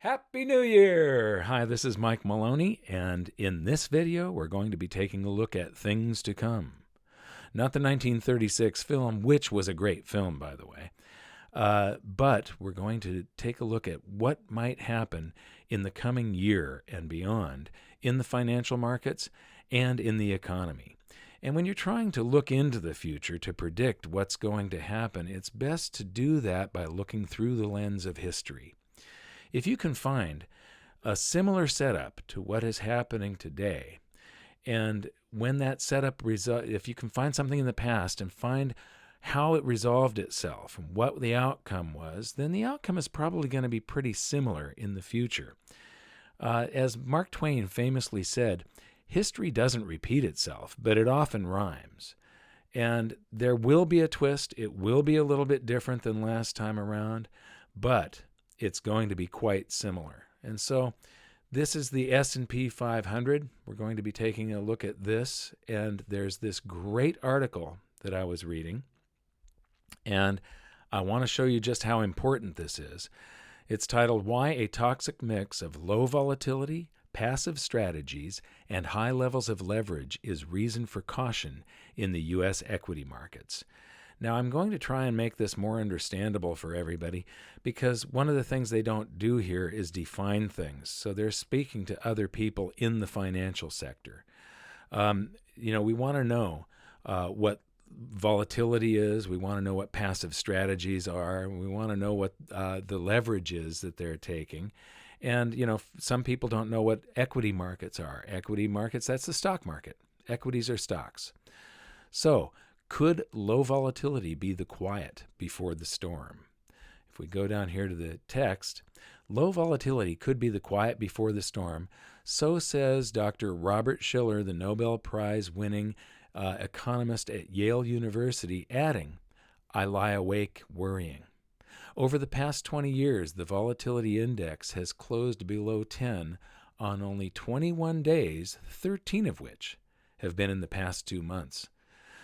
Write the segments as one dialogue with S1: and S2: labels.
S1: Happy New Year! Hi, this is Mike Maloney, and in this video, we're going to be taking a look at things to come. Not the 1936 film, which was a great film, by the way, but we're going to take a look at what might happen in the coming year and beyond in the financial markets and in the economy. And when you're trying to look into the future to predict what's going to happen, it's best to do that by looking through the lens of history. If you can find a similar setup to what is happening today, and when that setup if you can find something in the past and find how it resolved itself and what the outcome was, then the outcome is probably going to be pretty similar in the future. As Mark Twain famously said, history doesn't repeat itself, but it often rhymes. And there will be a twist. It will be a little bit different than last time around, but it's going to be quite similar. And so this is the S&P 500. We're going to be taking a look at this, and there's this great article that I was reading, and I want to show you just how important this is. It's titled, Why a Toxic Mix of Low Volatility, Passive Strategies, and High Levels of Leverage is Reason for Caution in the U.S. Equity Markets. Now, I'm going to try and make this more understandable for everybody because one of the things they don't do here is define things. So they're speaking to other people in the financial sector. We want to know what volatility is. We want to know what passive strategies are. We want to know what the leverage is that they're taking. And, some people don't know what equity markets are. Equity markets, that's the stock market. Equities are stocks. So, could low volatility be the quiet before the storm? If we go down here to the text, low volatility could be the quiet before the storm. So says Dr. Robert Shiller, the Nobel Prize winning economist at Yale University, adding, I lie awake worrying. Over the past 20 years, the volatility index has closed below 10 on only 21 days, 13 of which have been in the past 2 months.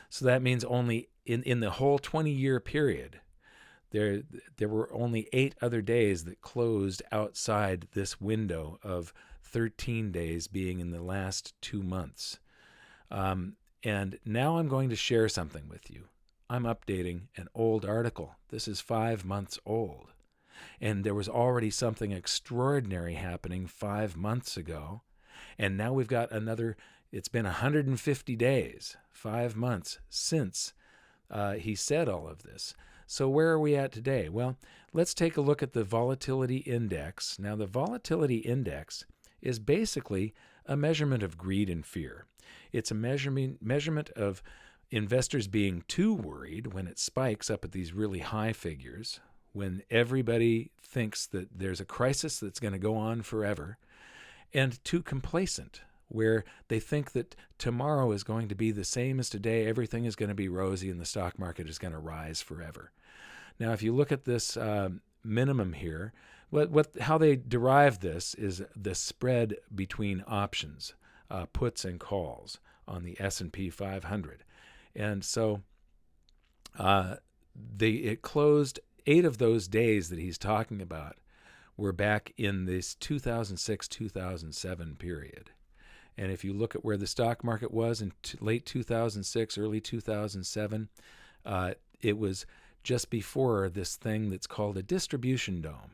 S1: So that means only in the whole 20-year period, there were only 8 other days that closed outside this window of 13 days being in the last 2 months. And now I'm going to share something with you. I'm updating an old article. This is 5 months old. And there was already something extraordinary happening 5 months ago. And now we've got another. It's been 150 days, 5 months since he said all of this. So where are we at today? Well, let's take a look at the volatility index. Now, the volatility index is basically a measurement of greed and fear. It's a measurement of investors being too worried when it spikes up at these really high figures, when everybody thinks that there's a crisis that's going to go on forever, and too complacent, where they think that tomorrow is going to be the same as today, everything is going to be rosy, and the stock market is going to rise forever. Now, if you look at this minimum here, how they derive this is the spread between options, puts and calls on the S&P 500. And so it closed 8 of those days that he's talking about were back in this 2006-2007 period. And if you look at where the stock market was in late 2006, early 2007, it was just before this thing that's called a distribution dome.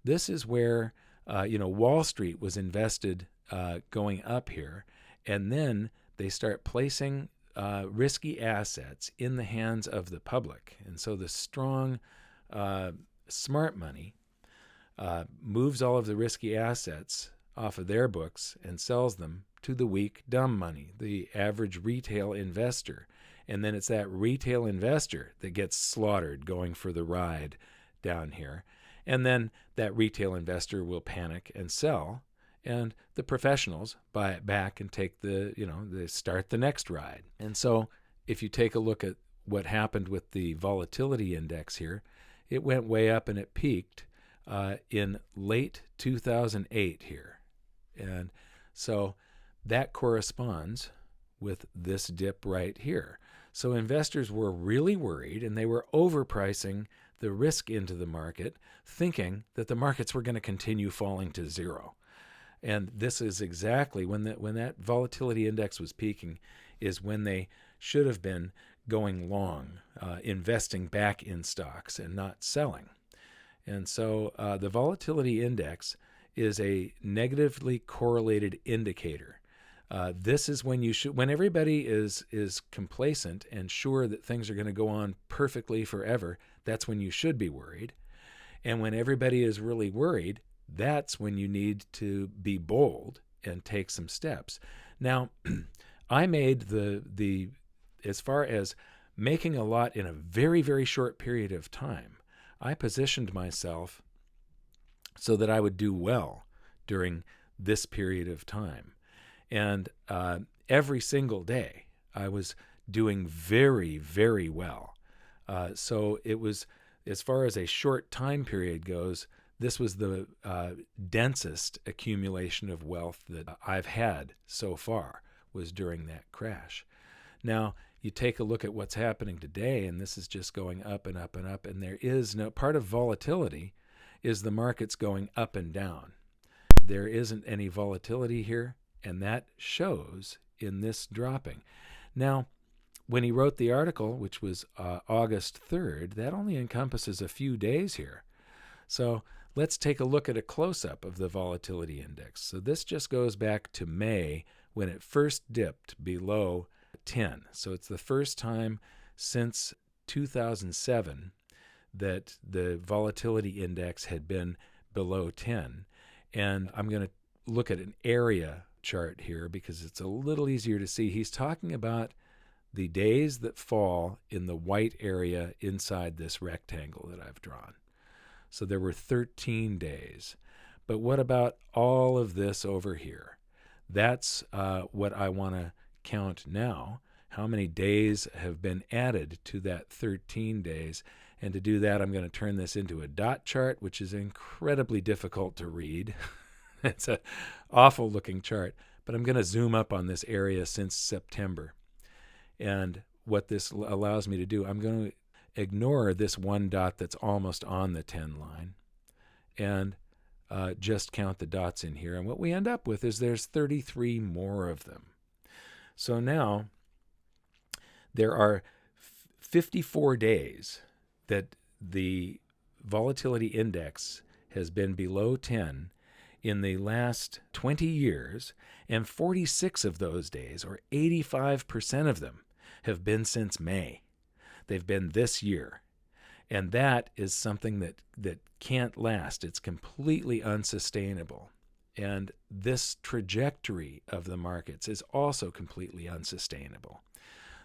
S1: This is where, Wall Street was invested going up here, and then they start placing risky assets in the hands of the public. And so the strong, smart money moves all of the risky assets off of their books and sells them to the weak, dumb money, the average retail investor. And then it's that retail investor that gets slaughtered going for the ride down here. And then that retail investor will panic and sell, and the professionals buy it back and take they start the next ride. And so if you take a look at what happened with the volatility index here, it went way up and it peaked in late 2008 here. And so that corresponds with this dip right here. So investors were really worried, and they were overpricing the risk into the market, thinking that the markets were going to continue falling to zero. And this is exactly when that volatility index was peaking, is when they should have been going long, investing back in stocks and not selling. And so the volatility index is a negatively correlated indicator. This is when everybody is complacent and sure that things are going to go on perfectly forever. That's when you should be worried. And when everybody is really worried, that's when you need to be bold and take some steps. Now, I made the as far as making a lot in a very, very short period of time, I positioned myself so that I would do well during this period of time. And every single day, I was doing very, very well. So it was, as far as a short time period goes, this was the densest accumulation of wealth that I've had so far, was during that crash. Now, you take a look at what's happening today, and this is just going up and up and up, and there is no part of volatility is the markets going up and down. There isn't any volatility here, and that shows in this dropping. Now, when he wrote the article, which was August 3rd, that only encompasses a few days here. So let's take a look at a close-up of the volatility index. So this just goes back to May, when it first dipped below 10. So it's the first time since 2007 that the volatility index had been below 10. And I'm going to look at an area chart here because it's a little easier to see. He's talking about the days that fall in the white area inside this rectangle that I've drawn. So there were 13 days. But what about all of this over here? That's what I want to count now. How many days have been added to that 13 days? And to do that, I'm going to turn this into a dot chart, which is incredibly difficult to read. It's an awful looking chart, but I'm going to zoom up on this area since September. And what this allows me to do, I'm going to ignore this one dot that's almost on the 10 line and just count the dots in here. And what we end up with is there's 33 more of them. So now there are 54 days that the volatility index has been below 10 in the last 20 years, and 46 of those days, or 85% of them, have been since May. They've been this year. And that is something that can't last. It's completely unsustainable. And this trajectory of the markets is also completely unsustainable.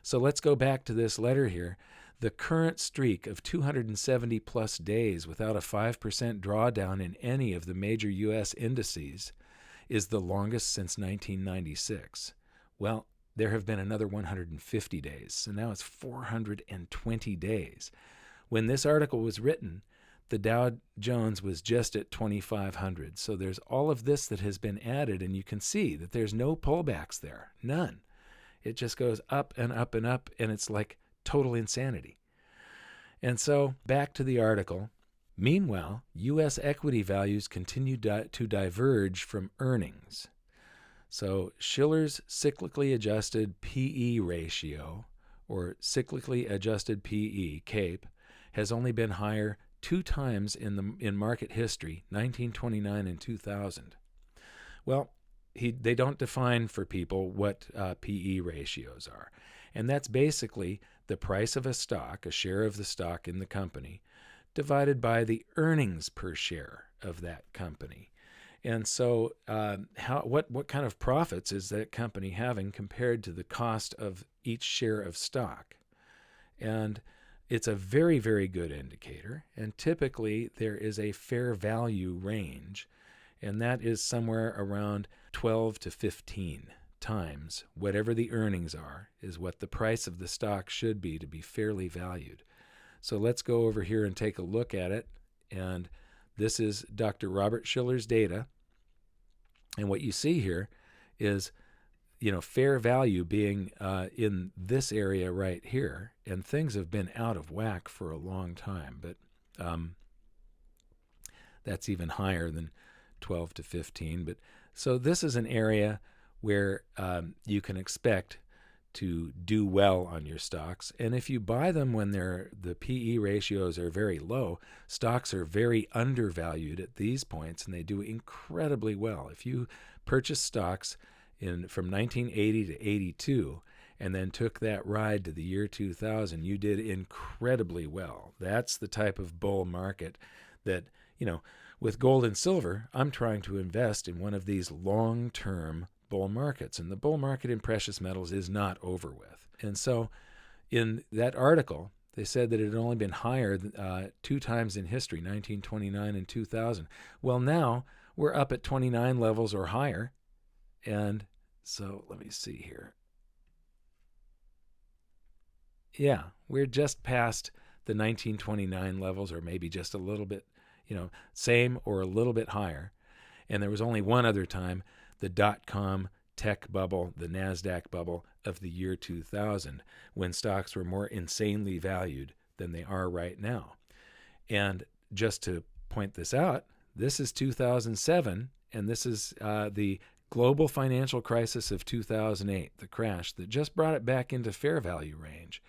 S1: So let's go back to this letter here. The current streak of 270 plus days without a 5% drawdown in any of the major U.S. indices is the longest since 1996. Well, there have been another 150 days, so now it's 420 days. When this article was written, the Dow Jones was just at 2,500. So there's all of this that has been added, and you can see that there's no pullbacks there, none. It just goes up and up and up, and it's like total insanity. And so back to the article. Meanwhile, U.S. equity values continue to diverge from earnings. So Shiller's cyclically adjusted P/E ratio, or cyclically adjusted P/E, CAPE, has only been higher 2 times in market history, 1929 and 2000. Well, they don't define for people what P/E ratios are. And that's basically the price of a stock, a share of the stock in the company, divided by the earnings per share of that company. And so what kind of profits is that company having compared to the cost of each share of stock? And it's a very, very good indicator. And typically there is a fair value range, and that is somewhere around 12 to 15 times whatever the earnings are is what the price of the stock should be to be fairly valued. So let's go over here and take a look at it. And this is Dr. Robert Shiller's data. And what you see here is, fair value being in this area right here. And things have been out of whack for a long time. But That's even higher than 12 to 15. But so this is an area where you can expect to do well on your stocks. And if you buy them when the PE ratios are very low, stocks are very undervalued at these points, and they do incredibly well. If you purchase stocks from 1980 to 82 and then took that ride to the year 2000, you did incredibly well. That's the type of bull market that, with gold and silver, I'm trying to invest in one of these long-term bull markets, and the bull market in precious metals is not over with. And so in that article, they said that it had only been higher 2 times in history, 1929 and 2000. Well, now we're up at 29 levels or higher. And so let me see here. Yeah, we're just past the 1929 levels, or maybe just a little bit, same or a little bit higher. And there was only one other time, the dot-com tech bubble, the NASDAQ bubble of the year 2000, when stocks were more insanely valued than they are right now. And just to point this out, this is 2007, and this is the global financial crisis of 2008, the crash that just brought it back into fair value range,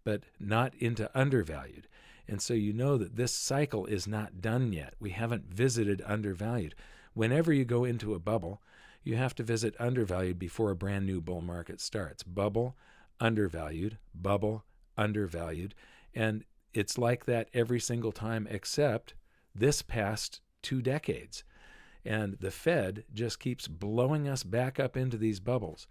S1: but not into undervalued. And so you know that this cycle is not done yet. We haven't visited undervalued. Whenever you go into a bubble, you have to visit undervalued before a brand new bull market starts. Bubble, undervalued, bubble, undervalued. And it's like that every single time except this past 2 decades. And the Fed just keeps blowing us back up into these bubbles.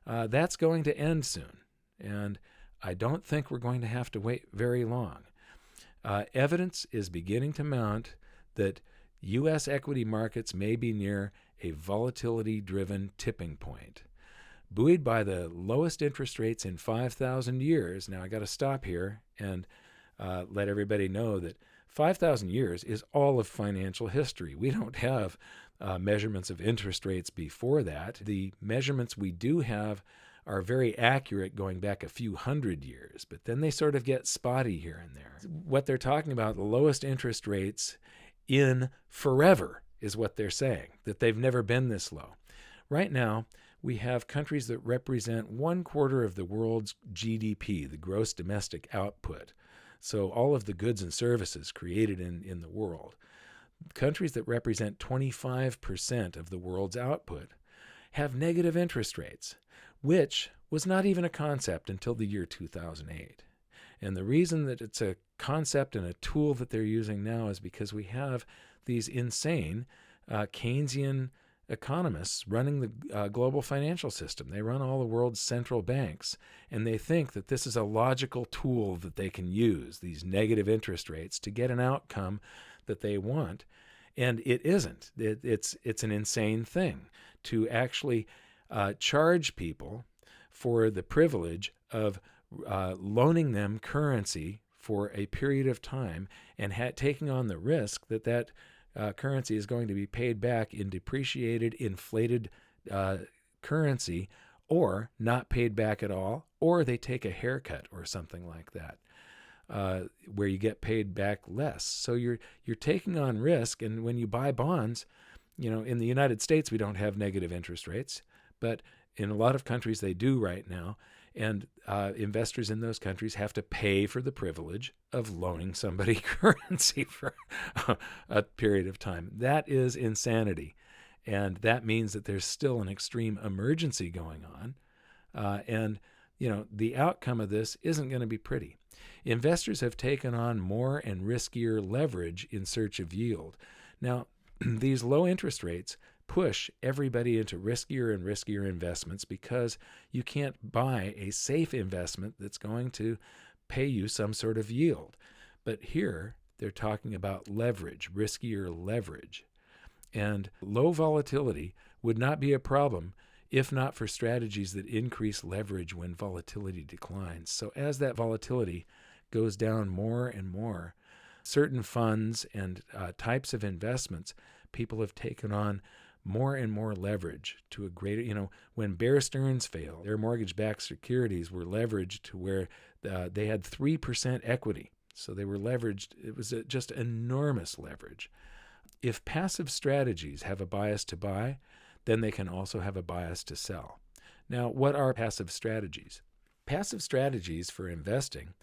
S1: That's going to end soon. And I don't think we're going to have to wait very long. Evidence is beginning to mount that U.S. equity markets may be near a volatility-driven tipping point. Buoyed by the lowest interest rates in 5,000 years, now I got to stop here and let everybody know that 5,000 years is all of financial history. We don't have measurements of interest rates before that. The measurements we do have are very accurate going back a few hundred years, but then they sort of get spotty here and there. What they're talking about, the lowest interest rates in forever, is what they're saying, that they've never been this low. Right now, we have countries that represent 1/4 of the world's GDP, the gross domestic output. So all of the goods and services created in the world. Countries that represent 25% of the world's output have negative interest rates, which was not even a concept until the year 2008. And the reason that it's a concept and a tool that they're using now is because we have these insane Keynesian economists running the global financial system. They run all the world's central banks, and they think that this is a logical tool that they can use, these negative interest rates, to get an outcome that they want. And it isn't. It's an insane thing to actually charge people for the privilege of loaning them currency for a period of time and taking on the risk that currency is going to be paid back in depreciated, inflated currency, or not paid back at all, or they take a haircut or something like that, where you get paid back less. So you're taking on risk, and when you buy bonds, in the United States we don't have negative interest rates, but in a lot of countries they do right now, and investors in those countries have to pay for the privilege of loaning somebody currency for a period of time. That is insanity, and that means that there's still an extreme emergency going on, and the outcome of this isn't going to be pretty. Investors have taken on more and riskier leverage in search of yield. Now, these low interest rates push everybody into riskier and riskier investments because you can't buy a safe investment that's going to pay you some sort of yield. But here they're talking about leverage, riskier leverage. And low volatility would not be a problem if not for strategies that increase leverage when volatility declines. So as that volatility goes down more and more, certain funds and types of investments, people have taken on more and more leverage to a greater, when Bear Stearns failed, their mortgage-backed securities were leveraged to where they had 3% equity. So they were leveraged. It was just enormous leverage. If passive strategies have a bias to buy, then they can also have a bias to sell. Now, what are passive strategies? Passive strategies for investing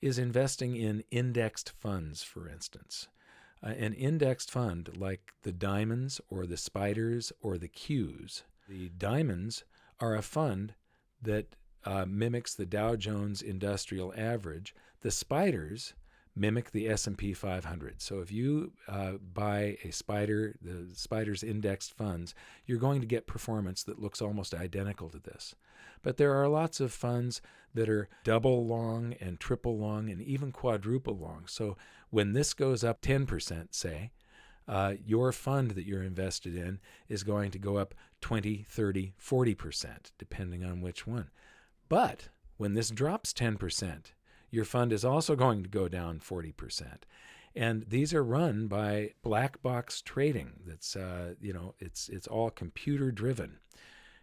S1: is investing in indexed funds, for instance. An indexed fund like the diamonds or the spiders or the Qs. The diamonds are a fund that mimics the Dow Jones Industrial Average. The spiders mimic the S&P 500. So if you buy a SPDR, the SPDR's indexed funds, you're going to get performance that looks almost identical to this. But there are lots of funds that are double long and triple long and even quadruple long. So when this goes up 10%, say, your fund that you're invested in is going to go up 20, 30, 40%, depending on which one. But when this drops 10%, your fund is also going to go down 40%. And these are run by black box trading. That's, it's all computer driven.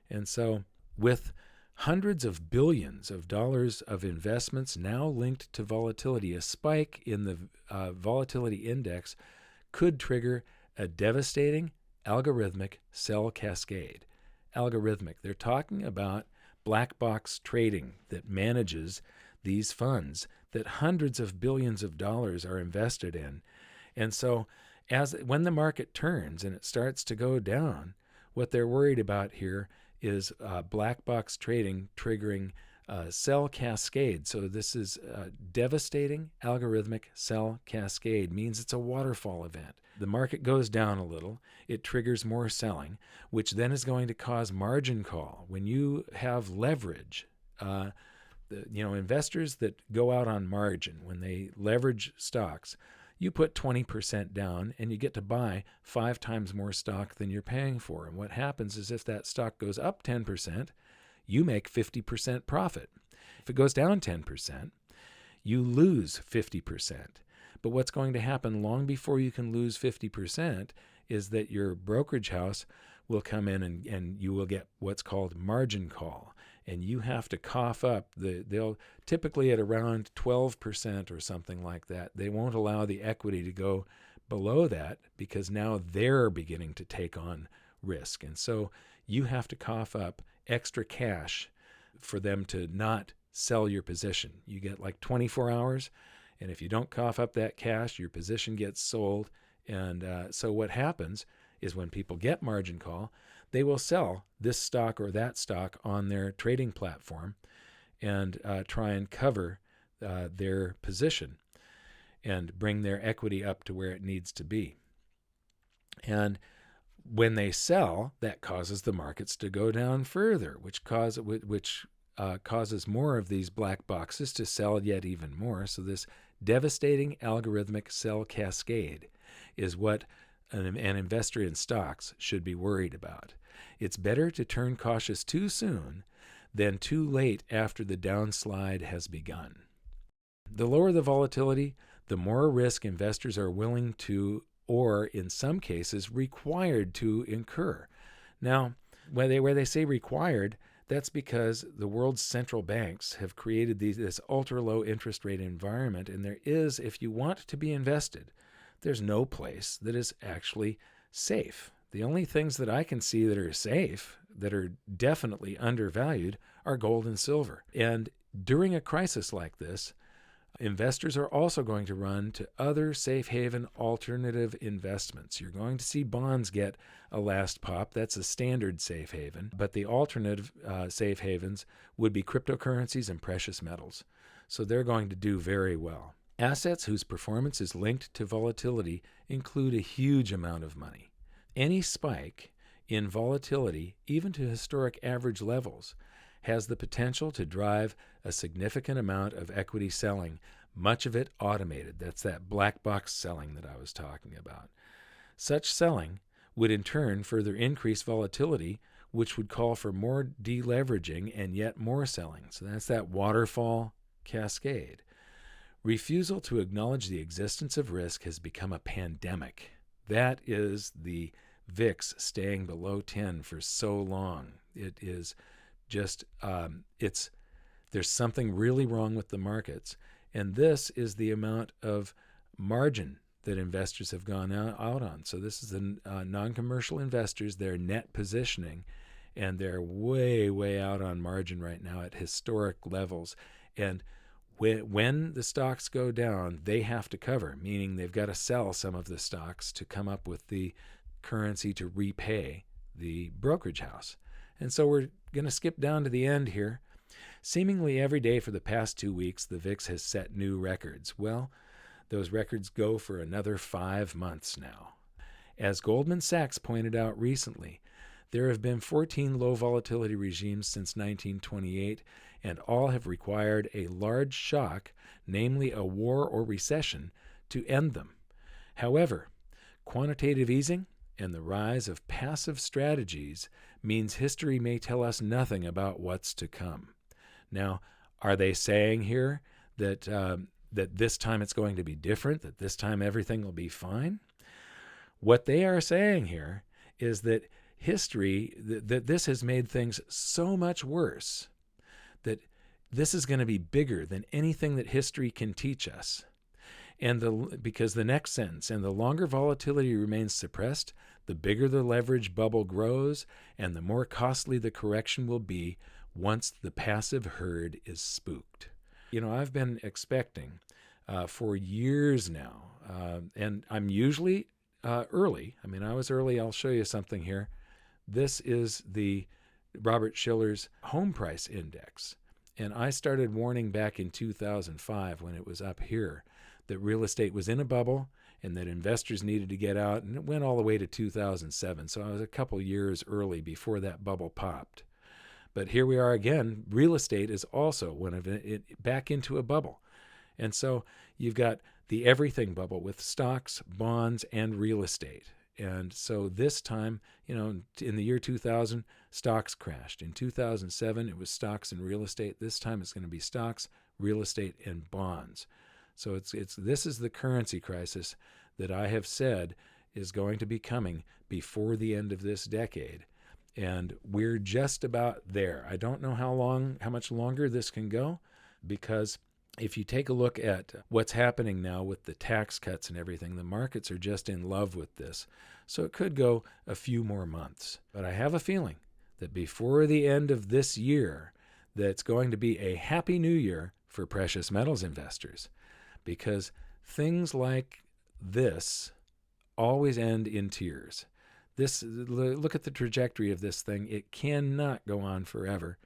S1: And so with hundreds of billions of dollars of investments now linked to volatility, a spike in the volatility index could trigger a devastating algorithmic sell cascade. Algorithmic, they're talking about black box trading that manages these funds that hundreds of billions of dollars are invested in. And so when the market turns and it starts to go down, what they're worried about here is black box trading triggering sell cascade. So this is devastating algorithmic sell cascade, means it's a waterfall event. The market goes down a little, it triggers more selling, which then is going to cause margin call. When you have leverage, investors that go out on margin, when they leverage stocks, you put 20% down and you get to buy 5 times more stock than you're paying for. And what happens is if that stock goes up 10%, you make 50% profit. If it goes down 10%, you lose 50%. But what's going to happen long before you can lose 50% is that your brokerage house will come in and you will get what's called margin call. And you have to cough up, they'll typically at around 12% or something like that. They won't allow the equity to go below that because now they're beginning to take on risk. And so you have to cough up extra cash for them to not sell your position. You get like 24 hours, and if you don't cough up that cash, your position gets sold. And so what happens is when people get margin call, they will sell this stock or that stock on their trading platform and try and cover their position and bring their equity up to where it needs to be. And when they sell, that causes the markets to go down further, which causes more of these black boxes to sell yet even more. So this devastating algorithmic sell cascade is what an investor in stocks should be worried about. It's better to turn cautious too soon than too late after the downslide has begun. The lower the volatility, the more risk investors are willing to, or in some cases required to, incur. Now, where they say required, that's because the world's central banks have created this ultra-low interest rate environment, and there is, if you want to be invested, there's no place that is actually safe. The only things that I can see that are safe, that are definitely undervalued, are gold and silver. And during a crisis like this, investors are also going to run to other safe haven alternative investments. You're going to see bonds get a last pop. That's a standard safe haven. But the alternative safe havens would be cryptocurrencies and precious metals. So they're going to do very well. Assets whose performance is linked to volatility include a huge amount of money. Any spike in volatility, even to historic average levels, has the potential to drive a significant amount of equity selling, much of it automated. That's that black box selling that I was talking about. Such selling would in turn further increase volatility, which would call for more deleveraging and yet more selling. So that's that waterfall cascade. Refusal to acknowledge the existence of risk has become a pandemic. That is the VIX staying below 10 for so long. It is just, there's something really wrong with the markets. And this is the amount of margin that investors have gone out on. So this is the non-commercial investors, their net positioning, and they're way, way out on margin right now at historic levels. And when the stocks go down, they have to cover, meaning they've got to sell some of the stocks to come up with the currency to repay the brokerage house. And so we're going to skip down to the end here. Seemingly every day for the past 2 weeks, the VIX has set new records. Well, those records go for another 5 months now. As Goldman Sachs pointed out recently, there have been 14 low volatility regimes since 1928, and all have required a large shock, namely a war or recession, to end them. However, quantitative easing and the rise of passive strategies means history may tell us nothing about what's to come. Now, are they saying here that this time it's going to be different, that this time everything will be fine? What they are saying here is that history, that this has made things so much worse, that this is going to be bigger than anything that history can teach us. And because the next sentence, and the longer volatility remains suppressed, the bigger the leverage bubble grows, and the more costly the correction will be once the passive herd is spooked. You know, I've been expecting for years now, and I'm usually early. I mean, I was early. I'll show you something here. This is the Robert Shiller's home price index. And I started warning back in 2005 when it was up here that real estate was in a bubble and that investors needed to get out. And it went all the way to 2007. So I was a couple years early before that bubble popped. But here we are again. Real estate is also back into a bubble. And so you've got the everything bubble with stocks, bonds, and real estate. And so this time, you know, in the year 2000, stocks crashed. In 2007, it was stocks and real estate. This time it's going to be stocks, real estate, and bonds. So this is the currency crisis that I have said is going to be coming before the end of this decade. And we're just about there. I don't know how much longer this can go, because if you take a look at what's happening now with the tax cuts and everything, the markets are just in love with this. So it could go a few more months. But I have a feeling that before the end of this year, that's going to be a happy new year for precious metals investors, because things like this always end in tears. Look at the trajectory of this thing. It cannot go on forever.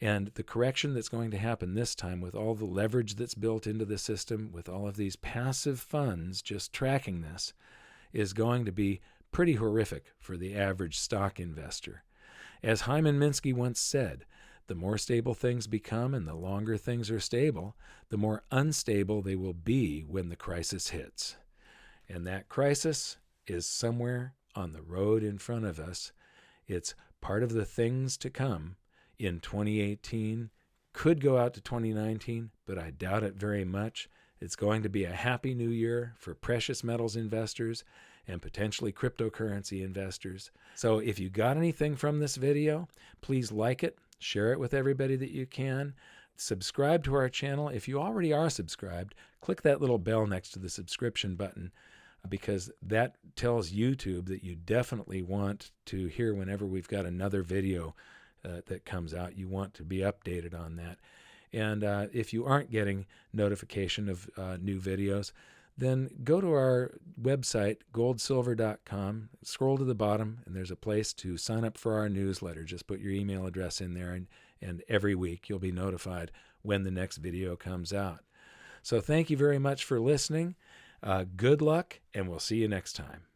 S1: And the correction that's going to happen this time, with all the leverage that's built into the system, with all of these passive funds just tracking this, is going to be pretty horrific for the average stock investor. As Hyman Minsky once said, the more stable things become and the longer things are stable, the more unstable they will be when the crisis hits. And that crisis is somewhere on the road in front of us. It's part of the things to come in 2018, could go out to 2019, but I doubt it very much. It's going to be a happy new year for precious metals investors and potentially cryptocurrency investors. So if you got anything from this video, please like it, share it with everybody that you can. Subscribe to our channel. If you already are subscribed, click that little bell next to the subscription button, because that tells YouTube that you definitely want to hear whenever we've got another video that comes out. You want to be updated on that. And if you aren't getting notification of new videos, then go to our website, goldsilver.com, scroll to the bottom, and there's a place to sign up for our newsletter. Just put your email address in there, and every week you'll be notified when the next video comes out. So thank you very much for listening. Good luck, and we'll see you next time.